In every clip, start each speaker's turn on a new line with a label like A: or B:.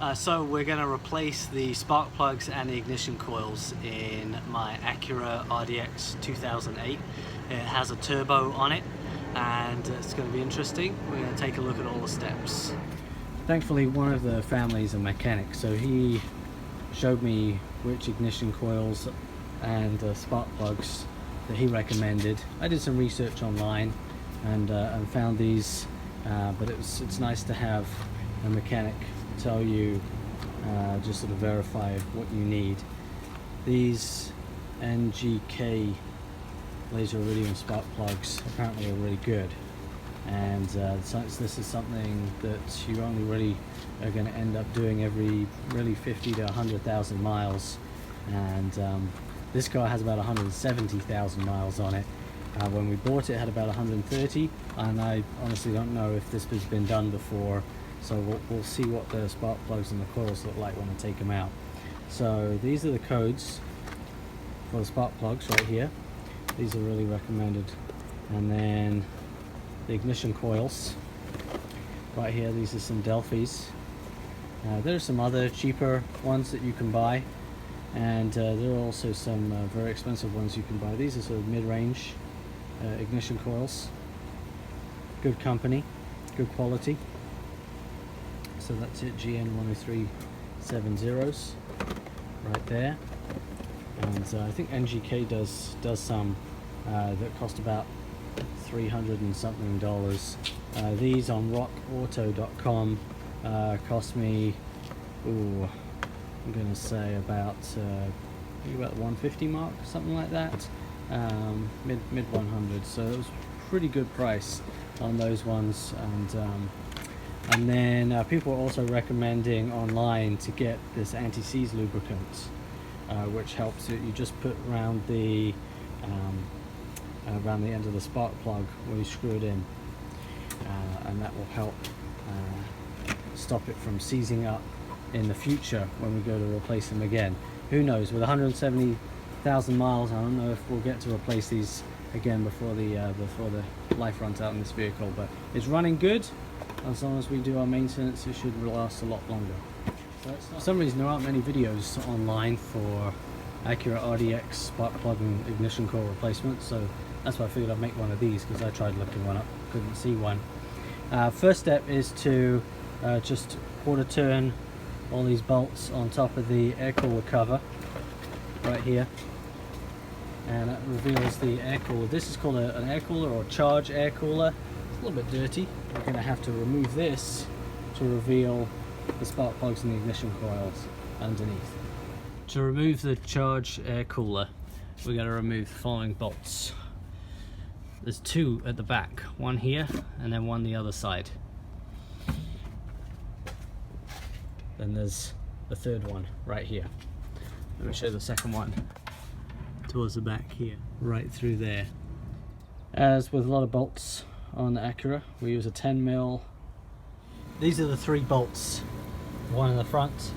A: So we're going to replace the spark plugs and the ignition coils in my Acura RDX 2008. It has a turbo on it and it's going to be interesting. We're going to take a look at all the steps. Thankfully one of the family is a mechanic, so he showed me which ignition coils and spark plugs that he recommended. I did some research online and found these, but it's nice to have a mechanic tell you, just sort of verify what you need. These NGK laser iridium spark plugs apparently are really good, and since this is something that you only really are going to end up doing every really 50 to 100,000 miles, and this car has about 170,000 miles on it. When we bought it, it had about 130, and I honestly don't know if this has been done before, so we'll see what the spark plugs and the coils look like when I take them out. So these are the codes for the spark plugs right here. These are really recommended. And then the ignition coils right here. These are some Delphis. There are some other cheaper ones that you can buy, and there are also some very expensive ones you can buy. These are sort of mid-range ignition coils. Good company, good quality. So that's it, GN10370s right there. And I think NGK does some that cost about $300 and something. These on rockauto.com cost me, I'm gonna say about maybe about the 150 mark, something like that. Mid 100s, so it was a pretty good price on those ones. And then people are also recommending online to get this anti-seize lubricant, which helps it. You just put around the end of the spark plug where you screw it in, and that will help stop it from seizing up in the future when we go to replace them again. Who knows, with 170,000 miles, I don't know if we'll get to replace these again before the life runs out in this vehicle, but it's running good. As long as we do our maintenance, it should last a lot longer. For some reason there aren't many videos online for Acura RDX spark plug and ignition coil replacement, so that's why I figured I'd make one of these, because I tried looking one up, couldn't see one. First step is to just quarter turn all these bolts on top of the air cooler cover right here, and that reveals the air cooler. This is called an air cooler or charge air cooler. A little bit dirty. We're going to have to remove this to reveal the spark plugs and the ignition coils underneath. To remove the charge air cooler, we're going to remove the following bolts. There's two at the back, one here and then one the other side. Then there's the third one right here. Let me show you the second one. Towards the back here, right through there. As with a lot of bolts on the Acura, we use a 10mm. These are the three bolts, the one in the front,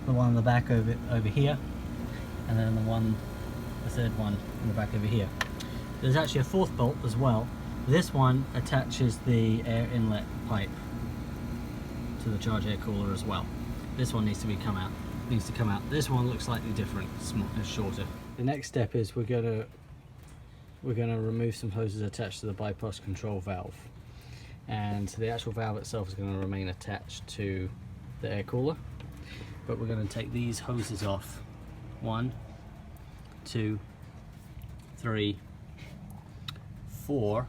A: the one in the back over here, and then the third one in the back over here. There's actually a fourth bolt as well. This one attaches the air inlet pipe to the charge air cooler as well. This one needs to come out. This one looks slightly different, it's shorter. The next step is we're going to remove some hoses attached to the bypass control valve, and the actual valve itself is going to remain attached to the air cooler, but we're going to take these hoses off. 1, 2, 3, 4,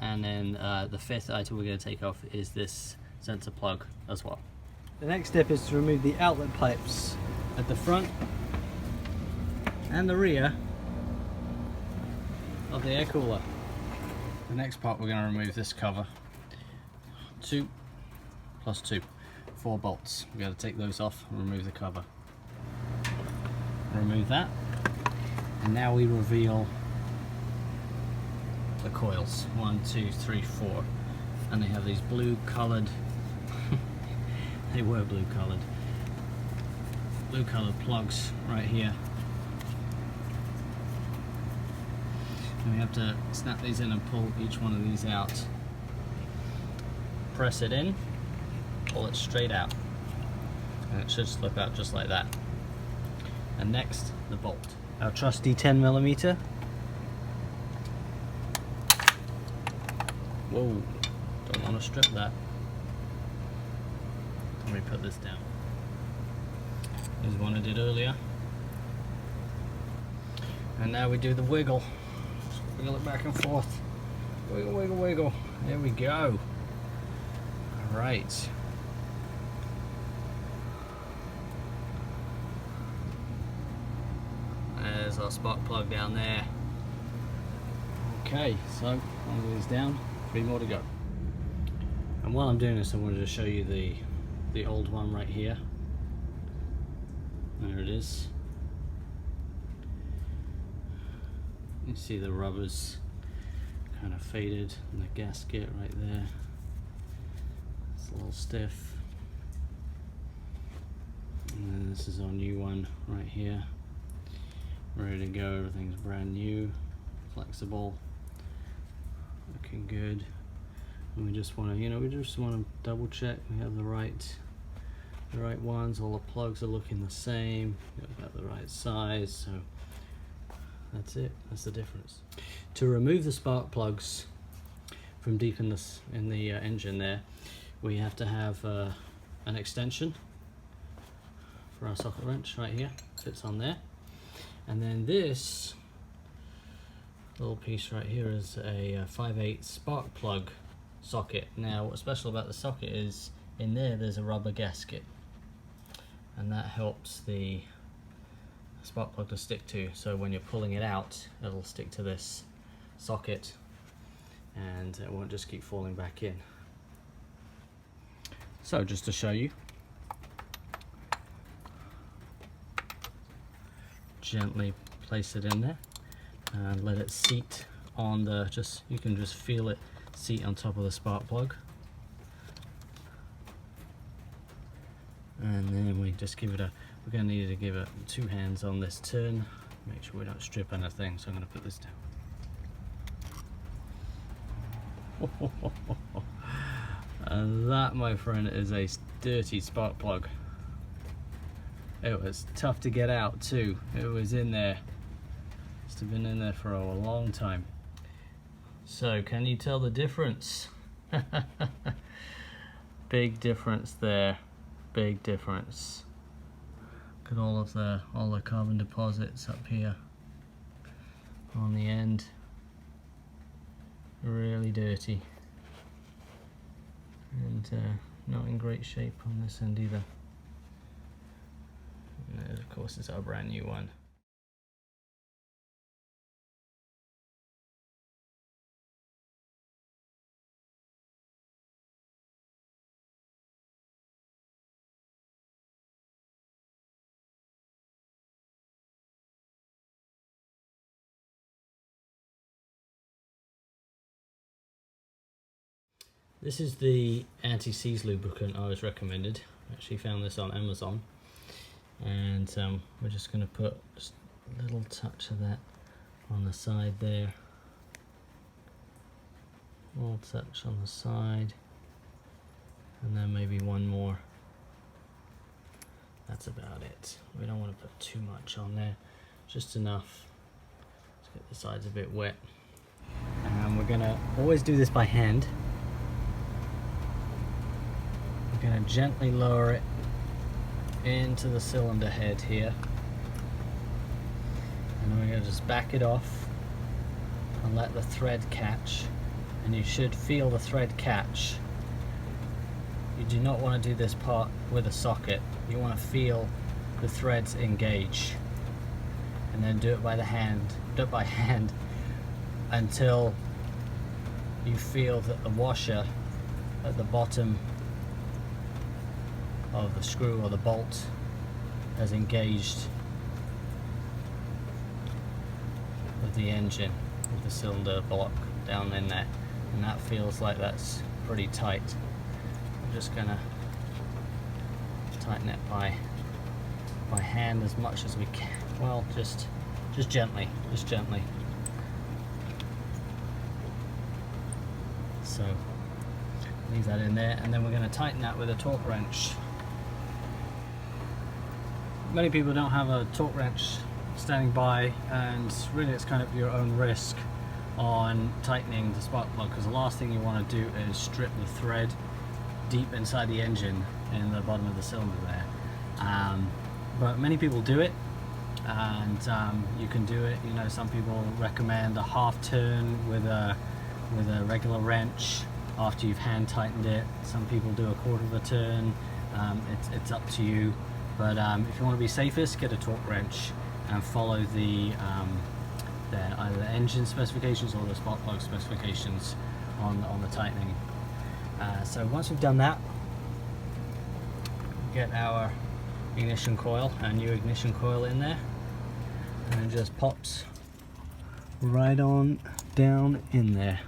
A: and then the fifth item we're going to take off is this sensor plug as well. The next step is to remove the outlet pipes at the front and the rear of the air cooler. The next part, we're going to remove this cover. 2 plus 2, 4 bolts. We've got to take those off and remove the cover. Remove that, and now we reveal the coils. 1, 2, 3, 4, and they have these blue coloured they were blue coloured plugs right here, and we have to snap these in and pull each one of these out.
B: press it in, pull it straight out, and it should slip out just like that. And next, the bolt. Our trusty 10mm. Whoa, don't want to strip that. Let me put this down. This is one I did earlier. And now we do the wiggle. Just wiggle it back and forth. Wiggle, wiggle, wiggle. There we go. Alright. There's our spark plug down there. Okay, so one of these down, 3 more to go. And while I'm doing this, I wanted to show you the old one right here. There it is. You see the rubbers kind of faded and the gasket right there. It's a little stiff. And then this is our new one right here. Ready to go, everything's brand new, flexible, looking good. And we just want to, we just want to double check we have the right ones. All the plugs are looking the same, got about the right size, so that's it. That's the difference. To remove the spark plugs from deep in the engine there, we have to have an extension for our socket wrench right here. Fits on there. And then this little piece right here is a 5/8 spark plug socket. Now what's special about the socket is in there's a rubber gasket, and that helps the spark plug to stick to. So when you're pulling it out, it'll stick to this socket and it won't just keep falling back in. So just to show you, gently place it in there and let it seat on the, you can just feel it seat on top of the spark plug. And then we just give it we're going to need to give it 2 hands on this turn, make sure we don't strip anything, so I'm going to put this down. And that, my friend, is a dirty spark plug. It was tough to get out too. It was in there. Must have been in there for a long time. So can you tell the difference? Big difference there. Big difference. Look at all the carbon deposits up here on the end. Really dirty. And not in great shape on this end either. And of course it's our brand new one. This is the anti-seize lubricant I was recommended. I actually found this on Amazon. And we're just going to put just a little touch of that on the side there. A little touch on the side. And then maybe one more. That's about it. We don't want to put too much on there. Just enough to get the sides a bit wet. And we're going to always do this by hand. We're going to gently lower it into the cylinder head here, and then we're going to just back it off and let the thread catch, and you should feel the thread catch. You do not want to do this part with a socket. You want to feel the threads engage, and then do it by hand until you feel that the washer at the bottom of the screw or the bolt has engaged with the engine, with the cylinder block down in there, and that feels like that's pretty tight. I'm just gonna tighten it by hand as much as we can. Well, just gently, So Leave that in there, and then we're going to tighten that with a torque wrench. Many people don't have a torque wrench standing by, and really it's kind of your own risk on tightening the spark plug, because the last thing you want to do is strip the thread deep inside the engine in the bottom of the cylinder there. But many people do it, and you can do it. You know, some people recommend a half turn with a regular wrench after you've hand tightened it. Some people do a quarter of a turn. It's up to you, but if you want to be safest, get a torque wrench and follow the either the engine specifications or the spark plug specifications on the tightening. So once we've done that, get our ignition coil, our new ignition coil in there, and it just pops right on down in there.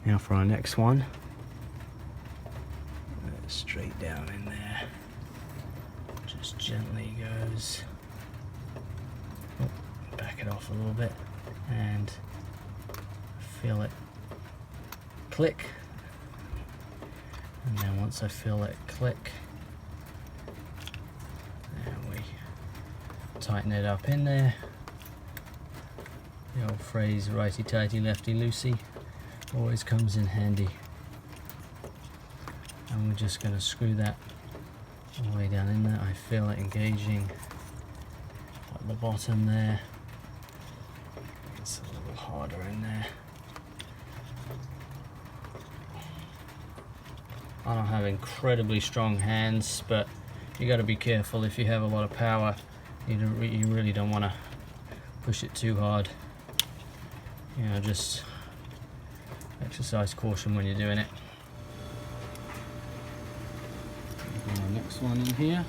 B: Now for our next one, straight down in there, just gently goes, back it off a little bit and feel it click, and then once I feel it click, then we tighten it up in there. The old phrase righty tighty lefty loosey always comes in handy, and we're just going to screw that all the way down in there. I feel it engaging at the bottom there. It's a little harder in there. I don't have incredibly strong hands, but you got to be careful. If you have a lot of power, you really don't want to push it too hard. You know, just exercise caution when you're doing it. Our next one in here.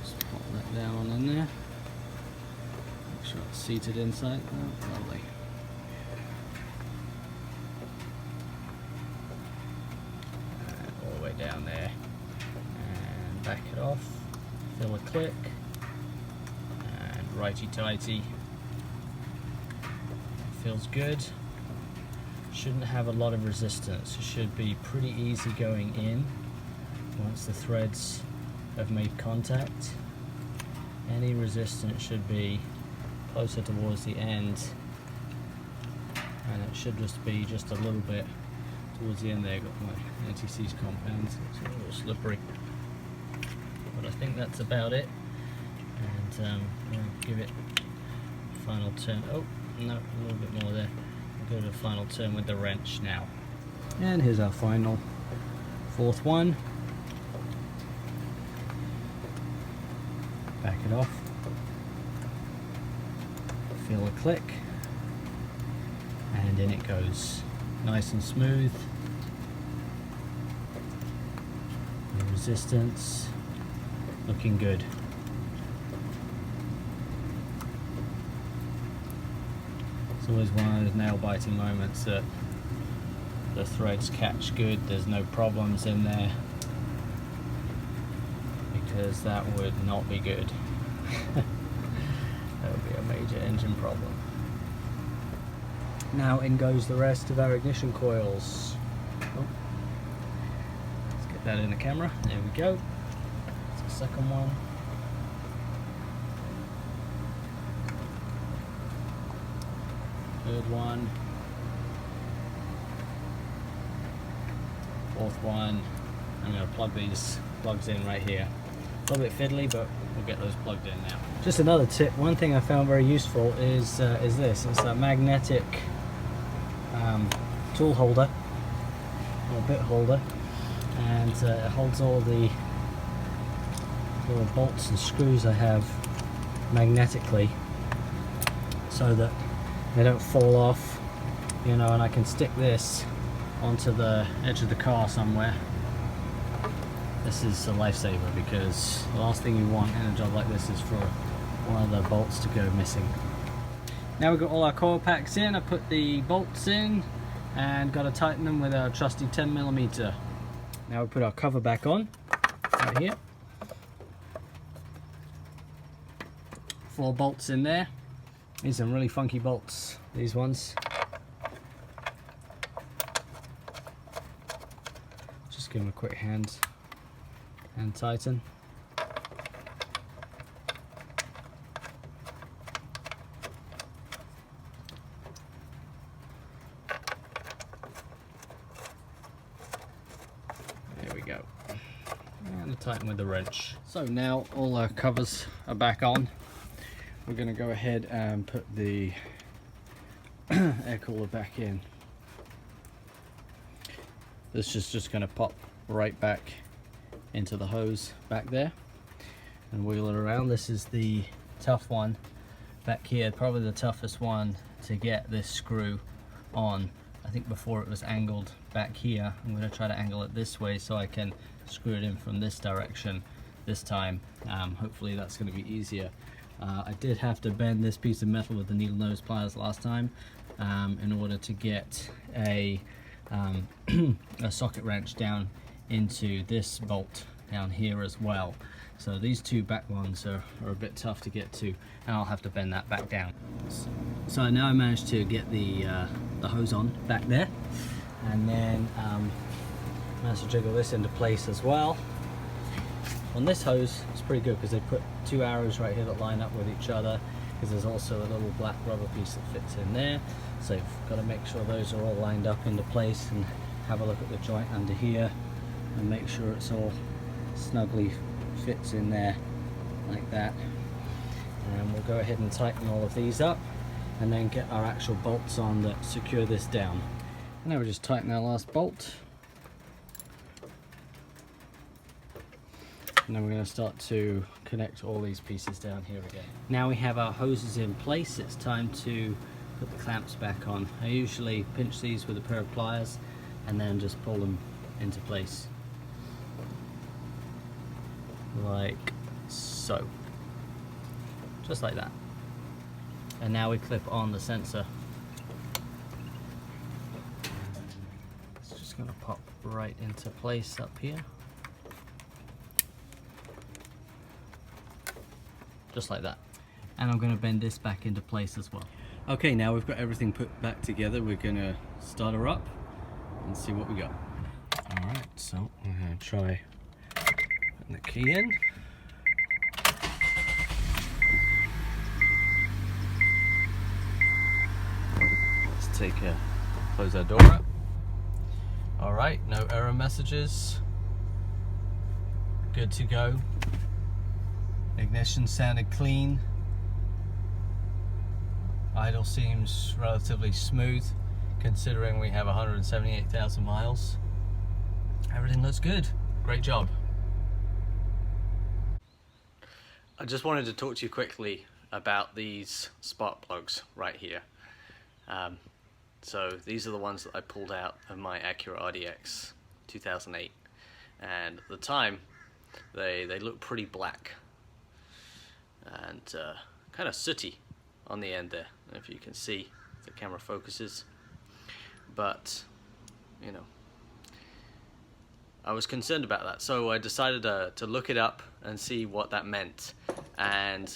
B: Just pop that down in there. Make sure it's seated inside. Oh, lovely. And all the way down there. And back it off. Feel a click. And righty tighty. Feels good. Shouldn't have a lot of resistance. It should be pretty easy going in once the threads have made contact. Any resistance should be closer towards the end, and it should just be just a little bit towards the end there. Got my anti-seize compound, so it's a little slippery, but I think that's about it. And I'll give it a final turn. Oh no, a little bit more there. Go to the final turn with the wrench now. And here's our final fourth one. Back it off. Feel a click. And in it goes. Nice and smooth. No resistance. Looking good. It's always one of those nail-biting moments that the threads catch good, there's no problems in there, because that would not be good. That would be a major engine problem. Now in goes the rest of our ignition coils. Oh. Let's get that in the camera. There we go. That's the second one. Third one, fourth one. I'm going to plug these plugs in right here. A little bit fiddly, but we'll get those plugged in now. Just another tip, one thing I found very useful is this. It's a magnetic tool holder, or bit holder, and it holds all the little bolts and screws I have magnetically, so that they don't fall off, you know, and I can stick this onto the edge of the car somewhere. This is a lifesaver, because the last thing you want in a job like this is for one of the bolts to go missing. Now we've got all our coil packs in. I put the bolts in and got to tighten them with our trusty 10mm. Now we put our cover back on, right here. 4 bolts in there. These are really funky bolts, these ones. give them a quick hand tighten. There we go. And tighten with the wrench. So now all our covers are back on. We're going to go ahead and put the air cooler back in. This is just going to pop right back into the hose back there and wheel it around. This is the tough one back here, probably the toughest one to get this screw on. I think before it was angled back here. I'm going to try to angle it this way so I can screw it in from this direction this time. Hopefully that's going to be easier. I did have to bend this piece of metal with the needle nose pliers last time in order to get a socket wrench down into this bolt down here as well. So these two back ones are a bit tough to get to, and I'll have to bend that back down. So now I managed to get the hose on back there, and then managed to jiggle this into place as well. On this hose, it's pretty good because they put two arrows right here that line up with each other, because there's also a little black rubber piece that fits in there. So you've got to make sure those are all lined up into place, and have a look at the joint under here and make sure it's all snugly fits in there like that. And we'll go ahead and tighten all of these up and then get our actual bolts on that secure this down. And now we just tighten our last bolt. And then we're going to start to connect all these pieces down here again. Now we have our hoses in place, it's time to put the clamps back on. I usually pinch these with a pair of pliers and then just pull them into place. Like so. Just like that. And now we clip on the sensor. It's just going to pop right into place up here. Just like that. And I'm going to bend this back into place as well. Okay, now we've got everything put back together. We're going to start her up and see what we got. Alright, so I'm going to try putting the key in. Let's close our door up. Alright, no error messages. Good to go. Ignition sounded clean. Idle seems relatively smooth considering we have 178,000 miles. Everything looks good. Great job. I just wanted to talk to you quickly about these spark plugs right here. So these are the ones that I pulled out of my Acura RDX 2008, and at the time they look pretty black and kind of sooty on the end there, if you can see, the camera focuses. But you know, I was concerned about that, so I decided to look it up and see what that meant. And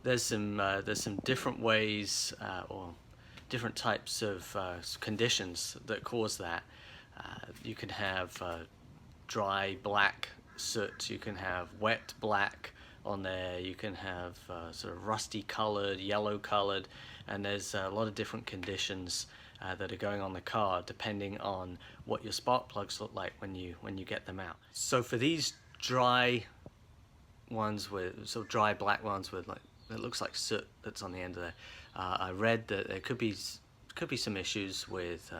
B: there's some different ways or different types of conditions that cause that. You can have dry black soot, you can have wet black on there, you can have sort of rusty colored, yellow colored, and there's a lot of different conditions that are going on the car depending on what your spark plugs look like when you get them out. So for these dry ones, with sort of dry black ones with like, it looks like soot that's on the end of there, I read that there could be some issues with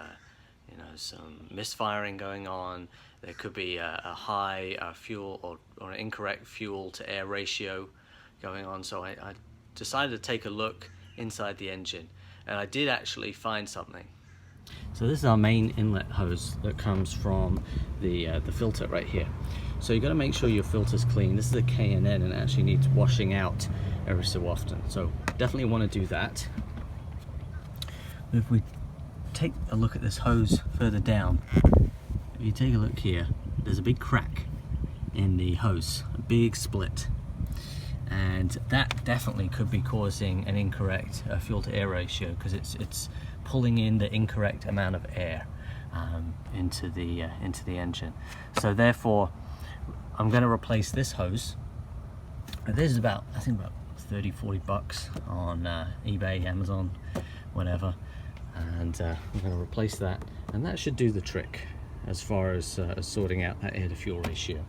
B: you know, some misfiring going on. There could be a high fuel or an incorrect fuel to air ratio going on. So I decided to take a look inside the engine, and I did actually find something. So this is our main inlet hose that comes from the filter right here. So you got to make sure your filter's clean. This is a K&N and it actually needs washing out every so often. So definitely want to do that. If we take a look at this hose further down, if you take a look here, there's a big crack in the hose, a big split, and that definitely could be causing an incorrect fuel to air ratio, because it's pulling in the incorrect amount of air. into the engine. So therefore, I'm going to replace this hose. This is about, I think about 30-40 bucks on eBay, Amazon, whatever, and I'm going to replace that, and that should do the trick as far as sorting out that air to fuel ratio.